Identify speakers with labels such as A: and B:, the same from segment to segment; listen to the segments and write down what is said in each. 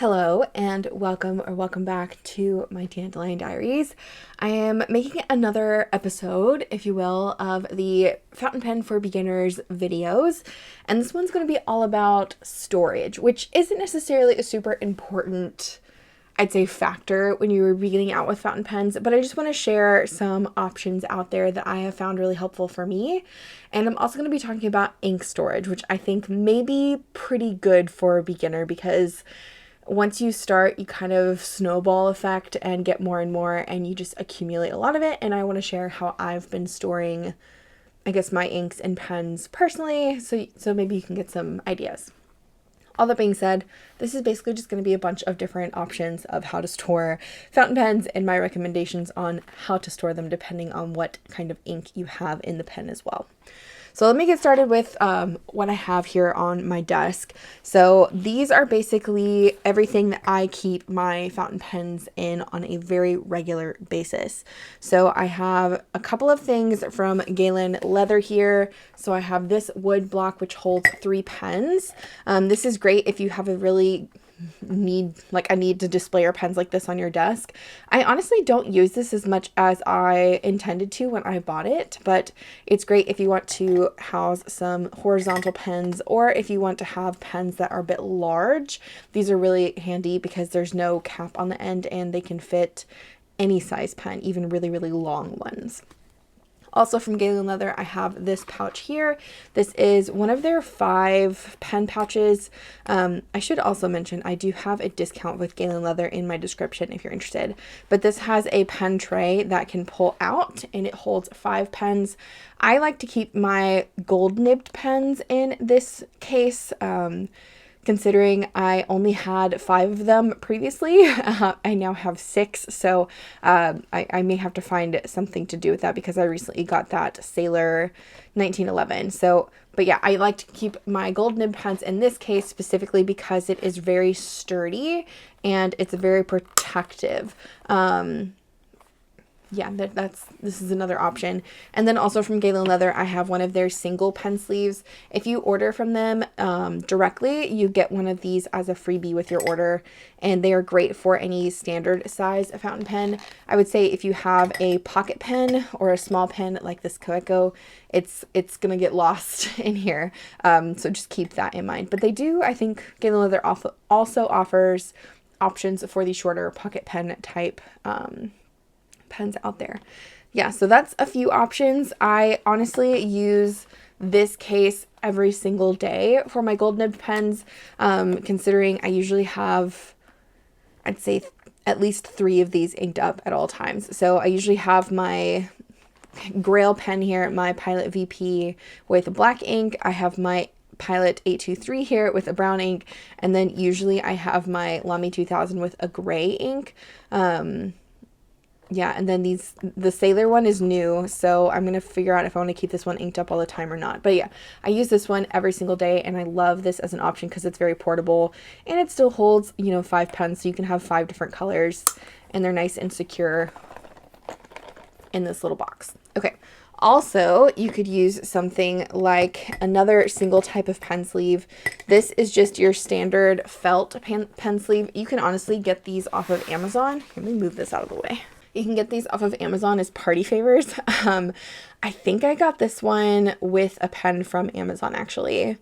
A: Hello and welcome back to my Dandelion Diaries. I am making another episode, if you will, of the fountain pen for beginners videos, and this one's going to be all about storage, which isn't necessarily a super important, I'd say, factor when you're beginning out with fountain pens, but I just want to share some options out there that I have found really helpful for me. And I'm also going to be talking about ink storage, which I think may be pretty good for a beginner because once you start, you kind of snowball effect and get more and more, and you just accumulate a lot of it. And I want to share how I've been storing, I guess, my inks and pens personally, so maybe you can get some ideas. All that being said, this is basically just going to be a bunch of different options of how to store fountain pens and my recommendations on how to store them depending on what kind of ink you have in the pen as well. So let me get started with what I have here on my desk. So these are basically everything that I keep my fountain pens in on a very regular basis. So I have a couple of things from Galen Leather here. So I have this wood block which holds 3 pens. This is great if you have a really need to display your pens like this on your desk. I honestly don't use this as much as I intended to when I bought it, but it's great if you want to house some horizontal pens or if you want to have pens that are a bit large. These are really handy because there's no cap on the end and they can fit any size pen, even really, really long ones. Also from Galen Leather, I have this pouch here. This is one of their 5 pen pouches. I should also mention I do have a discount with Galen Leather in my description if you're interested. But this has a pen tray that can pull out and it holds 5 pens. I like to keep my gold nibbed pens in this case. Considering I only had 5 of them previously, I now have 6, so I may have to find something to do with that because I recently got that Sailor 1911. So, but yeah, I like to keep my gold nib pens in this case specifically because it is very sturdy and it's very protective. Yeah, this is another option. And then also from Galen Leather, I have one of their single pen sleeves. If you order from them directly, you get one of these as a freebie with your order, and they are great for any standard size fountain pen. I would say if you have a pocket pen or a small pen like this 𝗂𝗄𝗄, it's gonna get lost in here. So just keep that in mind. But they do, I think Galen Leather also offers options for the shorter pocket pen type pens out there. Yeah, so that's a few options. I honestly use this case every single day for my gold nibbed pens, considering I usually have, I'd say, at least 3 of these inked up at all times. So I usually have my Grail pen here, my Pilot VP with black ink. I have my Pilot 823 here with a brown ink, and then usually I have my Lamy 2000 with a gray ink. Yeah, and then the Sailor one is new, so I'm going to figure out if I want to keep this one inked up all the time or not. But yeah, I use this one every single day, and I love this as an option because it's very portable, and it still holds, 5 pens, so you can have 5 different colors, and they're nice and secure in this little box. Okay, also, you could use something like another single type of pen sleeve. This is just your standard felt pen sleeve. You can honestly get these off of Amazon. Let me move this out of the way. You can get these off of Amazon as party favors. I think I got this one with a pen from Amazon actually.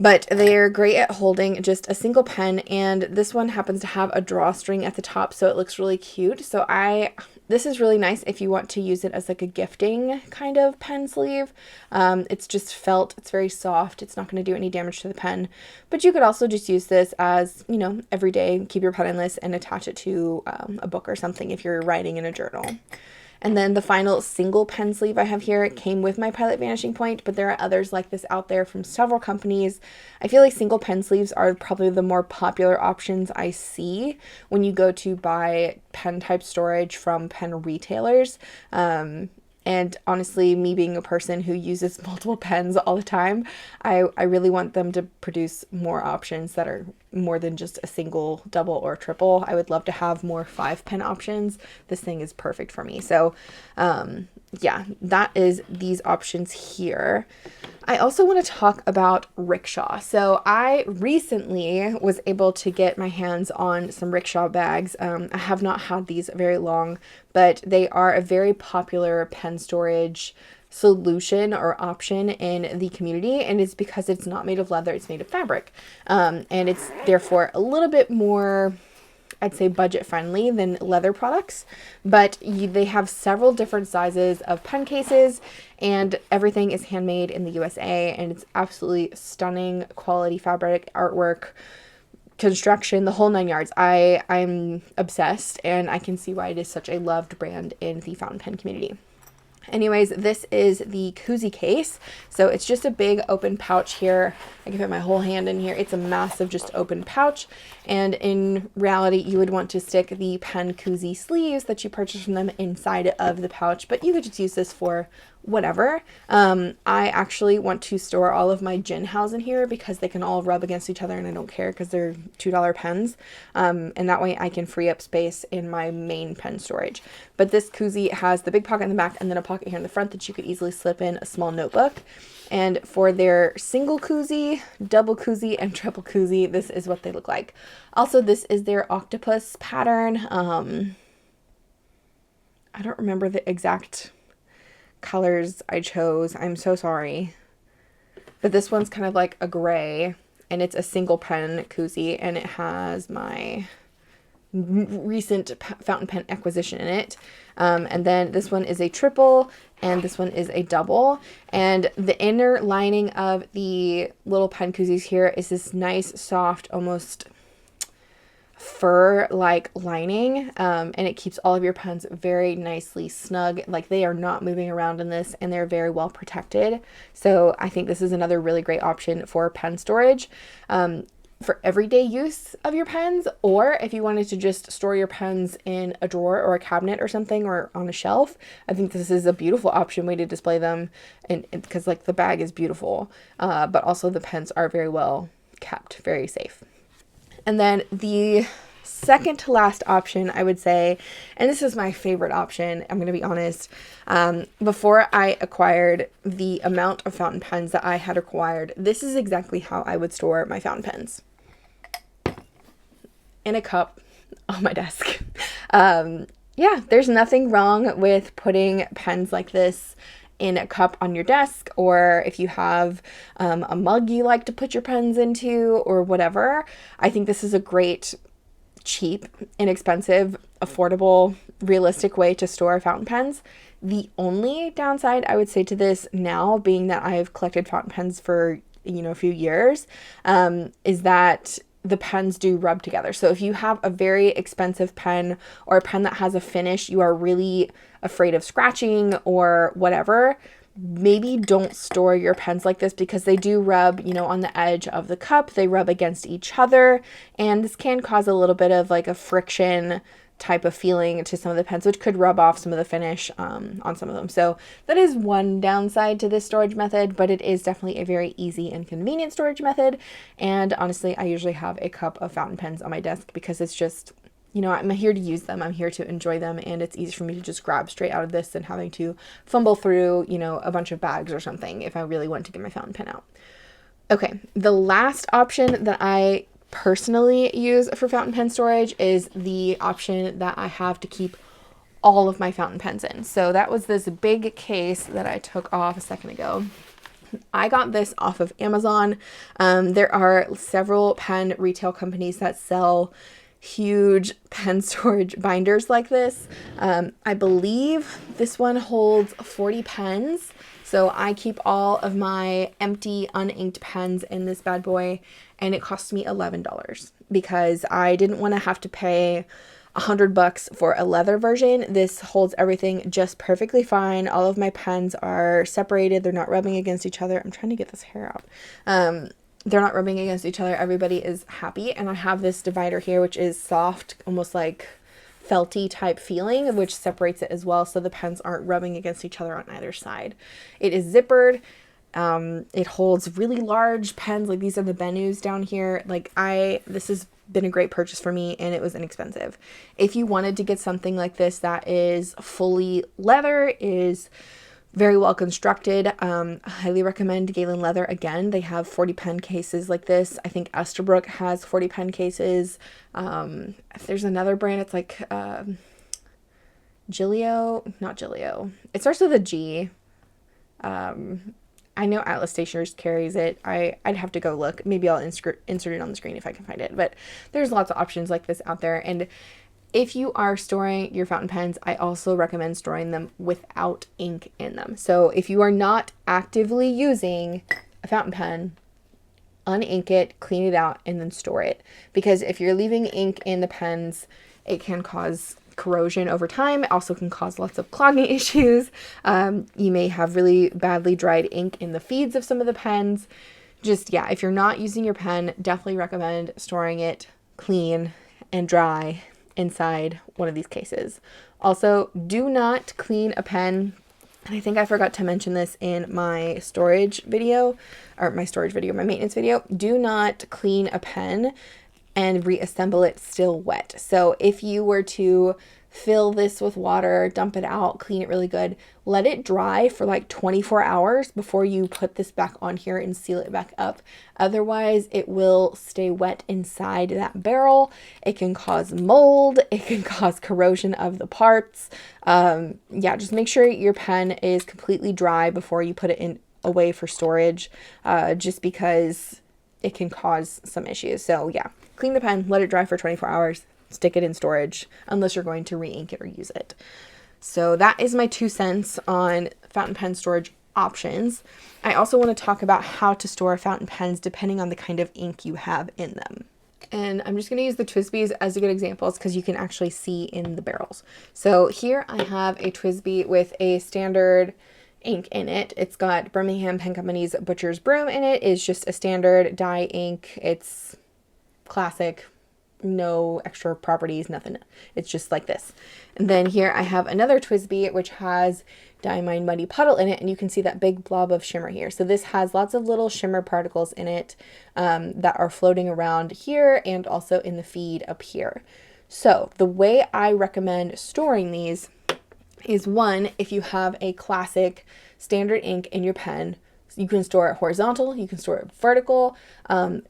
A: But they're great at holding just a single pen, and this one happens to have a drawstring at the top, so it looks really cute. So this is really nice if you want to use it as like a gifting kind of pen sleeve. It's just felt, it's very soft, it's not going to do any damage to the pen. But you could also just use this as, every day, keep your pen endless and attach it to a book or something if you're writing in a journal. And then the final single pen sleeve I have here came with my Pilot Vanishing Point, but there are others like this out there from several companies. I feel like single pen sleeves are probably the more popular options I see when you go to buy pen type storage from pen retailers. And honestly, me being a person who uses multiple pens all the time, I really want them to produce more options that are more than just a single, double, or triple. I would love to have more 5 pen options. This thing is perfect for me. So yeah, that is these options here. I also want to talk about rickshaw. So I recently was able to get my hands on some rickshaw bags. I have not had these very long, but they are a very popular pen storage solution or option in the community, and it's because it's not made of leather, it's made of fabric, and it's therefore a little bit more, I'd say, budget friendly than leather products, but they have several different sizes of pen cases, and everything is handmade in the USA, and it's absolutely stunning quality fabric, artwork, construction, the whole 9 yards. I'm obsessed, and I can see why it is such a loved brand in the fountain pen community. Anyways, this is the 𝗂𝗄𝗎 case. So it's just a big open pouch here. I can fit my whole hand in here. It's a massive just open pouch. And in reality, you would want to stick the pen 𝗂𝗄𝗎 sleeves that you purchase from them inside of the pouch, but you could just use this for whatever. I actually want to store all of my Jinhaos in here because they can all rub against each other, and I don't care because they're $2 pens. And that way I can free up space in my main pen storage. But this 𝗂𝗄𝗎 has the big pocket in the back and then a pocket here in the front that you could easily slip in a small notebook. And for their single 𝗂𝗄𝗎, double 𝗂𝗄𝗎, and triple 𝗂𝗎, this is what they look like. Also, this is their octopus pattern. I don't remember the exact colors I chose. I'm so sorry. But this one's kind of like a gray, and it's a single pen 𝗂𝗎, and it has my recent fountain pen acquisition in it. And then this one is a triple, and this one is a double. And the inner lining of the little pen 𝗂𝗎s here is this nice, soft, almost fur-like lining, and it keeps all of your pens very nicely snug. Like, they are not moving around in this, and they're very well protected. So I think this is another really great option for pen storage. For everyday use of your pens, or if you wanted to just store your pens in a drawer or a cabinet or something, or on a shelf, I think this is a beautiful option way to display them, and because like the bag is beautiful, but also the pens are very well kept, very safe. And then the second to last option, I would say, and this is my favorite option, I'm going to be honest, before I acquired the amount of fountain pens that I had acquired, this is exactly how I would store my fountain pens. In a cup on my desk. Yeah, there's nothing wrong with putting pens like this in a cup on your desk, or if you have a mug you like to put your pens into, or whatever. I think this is a great, cheap, inexpensive, affordable, realistic way to store fountain pens. The only downside I would say to this now, being that I've collected fountain pens for, a few years, is that the pens do rub together. So if you have a very expensive pen, or a pen that has a finish you are really afraid of scratching or whatever, maybe don't store your pens like this, because they do rub, on the edge of the cup. They rub against each other, and this can cause a little bit of like a friction type of feeling to some of the pens, which could rub off some of the finish on some of them. So that is one downside to this storage method, but it is definitely a very easy and convenient storage method. And honestly, I usually have a cup of fountain pens on my desk because it's just, I'm here to use them. I'm here to enjoy them, and it's easy for me to just grab straight out of this than having to fumble through, a bunch of bags or something if I really want to get my fountain pen out. Okay, the last option that I personally use for fountain pen storage is the option that I have to keep all of my fountain pens in. So that was this big case that I took off a second ago. I got this off of Amazon. There are several pen retail companies that sell huge pen storage binders like this. I believe this one holds 40 pens. So I keep all of my empty, uninked pens in this bad boy, and it cost me $11 because I didn't want to have to pay $100 for a leather version. This holds everything just perfectly fine. All of my pens are separated. They're not rubbing against each other. I'm trying to get this hair out. They're not rubbing against each other. Everybody is happy. And I have this divider here, which is soft, almost like felty type feeling, which separates it as well, so the pens aren't rubbing against each other on either side. It is zippered. It holds really large pens. Like, these are the Benus down here. Like, this is been a great purchase for me, and it was inexpensive. If you wanted to get something like this that is fully leather, is very well constructed, I highly recommend Galen Leather. Again, they have 40 pen cases like this. I think Estabrook has 40 pen cases. If there's another brand, it's like Gillio, not Gillio. It starts with a G. I know Atlas Stationers carries it. I'd have to go look. Maybe I'll insert it on the screen if I can find it. But there's lots of options like this out there. And if you are storing your fountain pens, I also recommend storing them without ink in them. So if you are not actively using a fountain pen, unink it, clean it out, and then store it. Because if you're leaving ink in the pens, it can cause corrosion over time. It also can cause lots of clogging issues. You may have really badly dried ink in the feeds of some of the pens. Just, yeah, if you're not using your pen, definitely recommend storing it clean and dry inside one of these cases. Also, do not clean a pen. And I think I forgot to mention this in my storage video, my maintenance video. Do not clean a pen and reassemble it still wet. So if you were to fill this with water, dump it out, clean it really good, let it dry for like 24 hours before you put this back on here and seal it back up. Otherwise, it will stay wet inside that barrel. It can cause mold. It can cause corrosion of the parts. Yeah, just make sure your pen is completely dry before you put it away for storage, just because it can cause some issues. So yeah, clean the pen, let it dry for 24 hours, stick it in storage, unless you're going to re-ink it or use it. So that is my 2 cents on fountain pen storage options. I also want to talk about how to store fountain pens depending on the kind of ink you have in them. And I'm just going to use the TWSBIs as a good examples because you can actually see in the barrels. So here I have a TWSBI with a standard ink in it. It's got Birmingham Pen Company's Butcher's Broom in it. It's just a standard dye ink. It's classic, no extra properties, nothing. It's just like this. And then here I have another TWSBI which has Diamine Muddy Puddle in it, and you can see that big blob of shimmer here. So this has lots of little shimmer particles in it that are floating around here and also in the feed up here. So the way I recommend storing these is, one, if you have a classic standard ink in your pen, you can store it horizontal, you can store it vertical.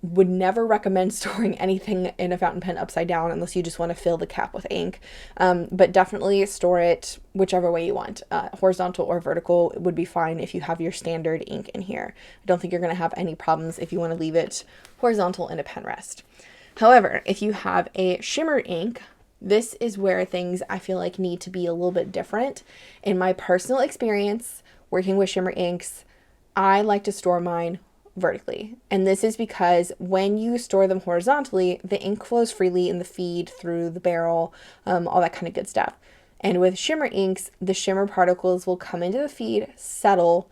A: Would never recommend storing anything in a fountain pen upside down unless you just want to fill the cap with ink. But definitely store it whichever way you want. Horizontal or vertical would be fine if you have your standard ink in here. I don't think you're going to have any problems if you want to leave it horizontal in a pen rest. However, if you have a shimmer ink, this is where things I feel like need to be a little bit different. In my personal experience working with shimmer inks, I like to store mine vertically. And this is because when you store them horizontally, the ink flows freely in the feed through the barrel, all that kind of good stuff. And with shimmer inks, the shimmer particles will come into the feed, settle,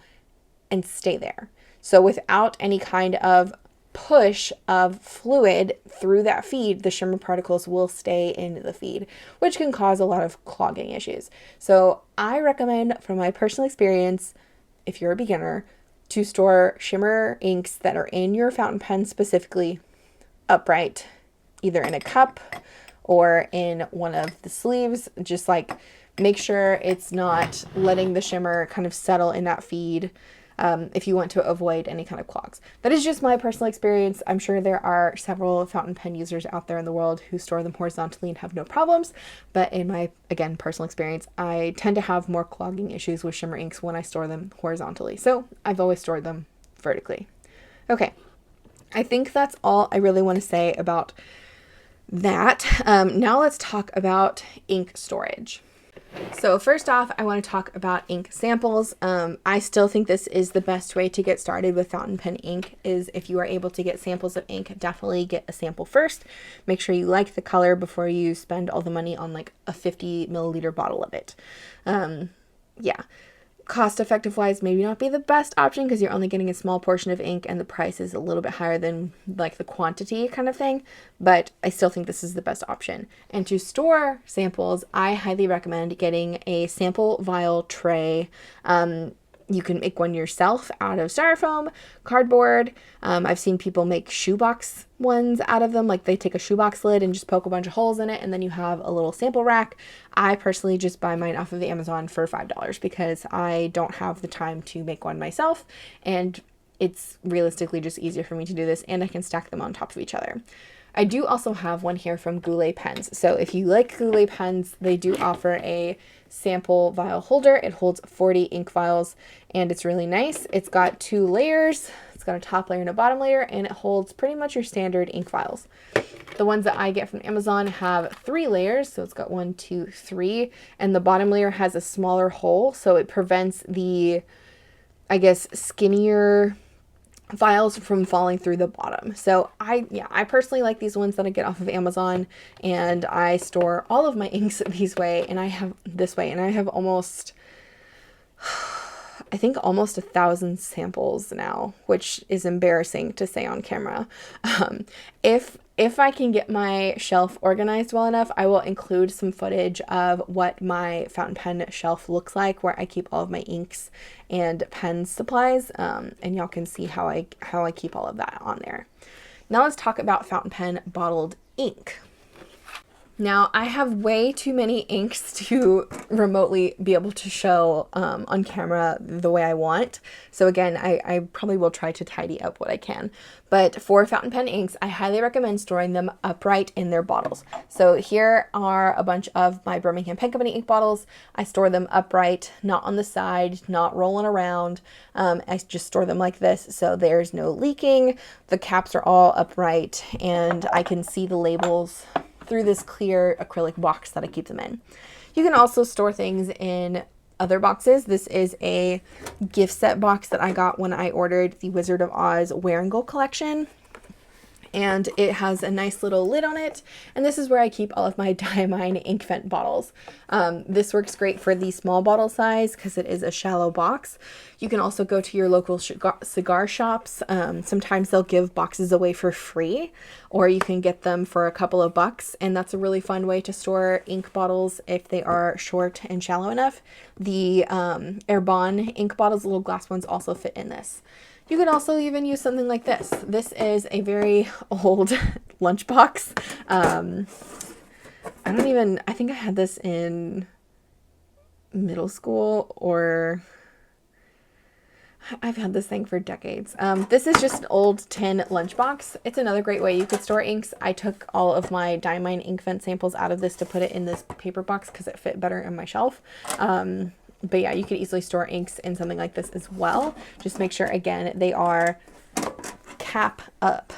A: and stay there. So without any kind of push of fluid through that feed, the shimmer particles will stay in the feed, which can cause a lot of clogging issues. So I recommend, from my personal experience, if you're a beginner, to store shimmer inks that are in your fountain pen specifically upright, either in a cup or in one of the sleeves. Just like make sure it's not letting the shimmer kind of settle in that feed, if you want to avoid any kind of clogs. That is just my personal experience. I'm sure there are several fountain pen users out there in the world who store them horizontally and have no problems, but in my, again, personal experience, I tend to have more clogging issues with shimmer inks when I store them horizontally. So I've always stored them vertically. Okay, I think that's all I really want to say about that. Now let's talk about ink storage. So first off, I want to talk about ink samples. I still think this is the best way to get started with fountain pen ink, is if you are able to get samples of ink, definitely get a sample first. Make sure you like the color before you spend all the money on like a 50 milliliter bottle of it. Yeah. Cost effective wise, maybe not be the best option because you're only getting a small portion of ink and the price is a little bit higher than like the quantity kind of thing, but I still think this is the best option. And to store samples, I highly recommend getting a sample vial tray. You can make one yourself out of styrofoam, cardboard. I've seen people make shoebox ones out of them. Like they take a shoebox lid and just poke a bunch of holes in it, and then you have a little sample rack. I personally just buy mine off of Amazon for $5 because I don't have the time to make one myself, and it's realistically just easier for me to do this, and I can stack them on top of each other. I do also have one here from 𝗦𝘂𝗽𝗄𝗃 pens. So if you like 𝗦𝘂𝗽𝗄𝗃 pens, they do offer a sample vial holder. It holds 40 ink vials, and it's really nice. It's got 2 layers. It's got a top layer and a bottom layer, and it holds pretty much your standard ink vials. The ones that I get from Amazon have 3 layers, so it's got 1, 2, 3, and the bottom layer has a smaller hole, so it prevents the, I guess, skinnier vials from falling through the bottom. So I personally like these ones that I get off of Amazon, and I store all of my inks this way, and I have almost, I think almost 1,000 samples now, which is embarrassing to say on camera. If I can get my shelf organized well enough, I will include some footage of what my fountain pen shelf looks like, where I keep all of my inks and pen supplies, and y'all can see how I keep all of that on there. Now let's talk about fountain pen bottled ink. Now, I have way too many inks to remotely be able to show on camera the way I want. So again, I probably will try to tidy up what I can. But for fountain pen inks, I highly recommend storing them upright in their bottles. So here are a bunch of my Birmingham Pen Company ink bottles. I store them upright, not on the side, not rolling around. I just store them like this, so there's no leaking. The caps are all upright, and I can see the labels through this clear acrylic box that I keep them in. You can also store things in other boxes. This is a gift set box that I got when I ordered the Wizard of Oz Wearingle collection, and it has a nice little lid on it, and this is where I keep all of my Diamine ink vent bottles. This works great for the small bottle size because it is a shallow box. You can also go to your local cigar shops. Sometimes they'll give boxes away for free, or you can get them for a couple of bucks, and that's a really fun way to store ink bottles if they are short and shallow enough. The 𝗏𝗏 ink bottles, little glass ones, also fit in this. You could also even use something like this. This is a very old lunchbox. I think I had this in middle school, or I've had this thing for decades. This is just an old tin lunchbox. It's another great way you could store inks. I took all of my Diamine ink vent samples out of this to put it in this paper box because it fit better in my shelf. But yeah, you could easily store inks in something like this as well. Just make sure, again, they are cap up.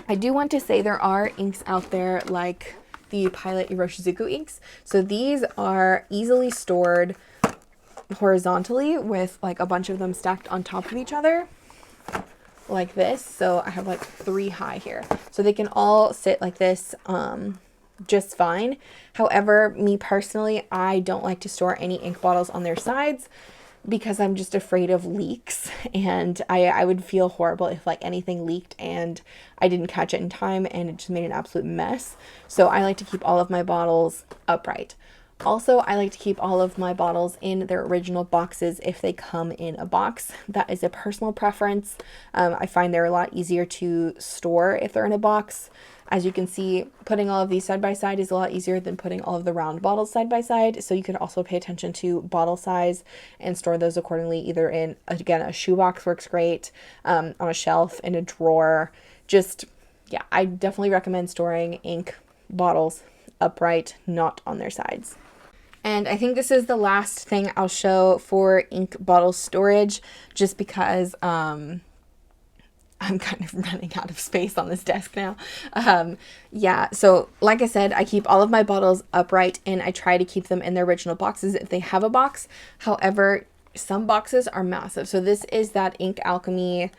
A: I do want to say there are inks out there like the Pilot Iroshizuku inks. So these are easily stored horizontally with like a bunch of them stacked on top of each other like this. So I have like 3 high here. So they can all sit like this just fine. However, me personally, I don't like to store any ink bottles on their sides because I'm just afraid of leaks, and I would feel horrible if like anything leaked and I didn't catch it in time and it just made an absolute mess. So I like to keep all of my bottles upright. Also, I like to keep all of my bottles in their original boxes if they come in a box. That is a personal preference. I find they're a lot easier to store if they're in a box. As you can see, putting all of these side by side is a lot easier than putting all of the round bottles side by side. So you can also pay attention to bottle size and store those accordingly, either in, again, a shoebox works great, on a shelf, in a drawer. Just, yeah, I definitely recommend storing ink bottles upright, not on their sides. And I think this is the last thing I'll show for ink bottle storage, just because I'm kind of running out of space on this desk now. Yeah, so like I said, I keep all of my bottles upright, and I try to keep them in their original boxes if they have a box. However, some boxes are massive. So this is that Ink Alchemy,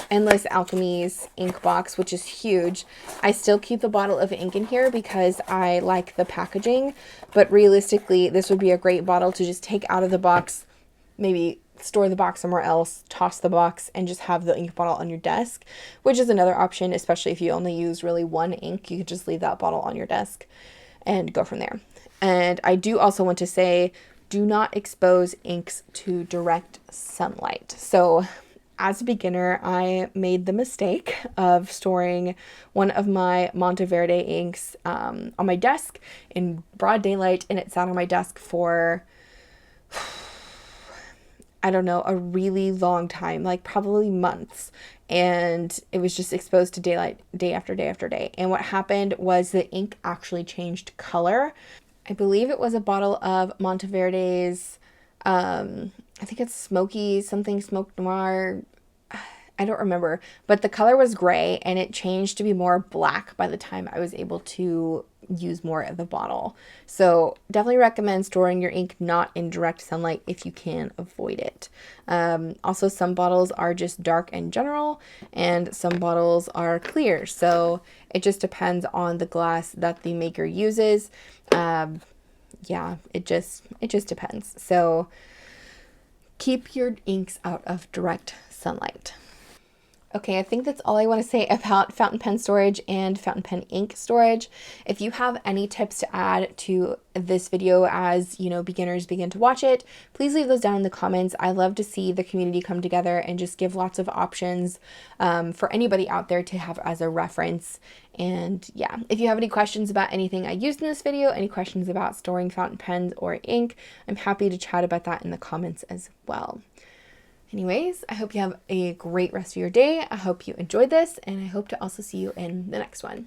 A: Endless Alchemy's ink box, which is huge. I still keep the bottle of ink in here because I like the packaging, but realistically, this would be a great bottle to just take out of the box, maybe store the box somewhere else, toss the box, and just have the ink bottle on your desk, which is another option, especially if you only use really one ink. You could just leave that bottle on your desk and go from there. And I do also want to say, do not expose inks to direct sunlight. So as a beginner, I made the mistake of storing one of my Monteverde inks on my desk in broad daylight, and it sat on my desk for, I don't know, a really long time, like probably months. And it was just exposed to daylight day after day after day. And what happened was the ink actually changed color. I believe it was a bottle of Monteverde's, I think it's smoky, something smoke noir. I don't remember, but the color was gray and it changed to be more black by the time I was able to use more of the bottle. So definitely recommend storing your ink not in direct sunlight if you can avoid it. Also, some bottles are just dark in general and some bottles are clear. So it just depends on the glass that the maker uses. Yeah, it just depends. So keep your inks out of direct sunlight. Okay, I think that's all I want to say about fountain pen storage and fountain pen ink storage. If you have any tips to add to this video as, you know, beginners begin to watch it, please leave those down in the comments. I love to see the community come together and just give lots of options for anybody out there to have as a reference. And yeah, if you have any questions about anything I used in this video, any questions about storing fountain pens or ink, I'm happy to chat about that in the comments as well. Anyways, I hope you have a great rest of your day. I hope you enjoyed this, and I hope to also see you in the next one.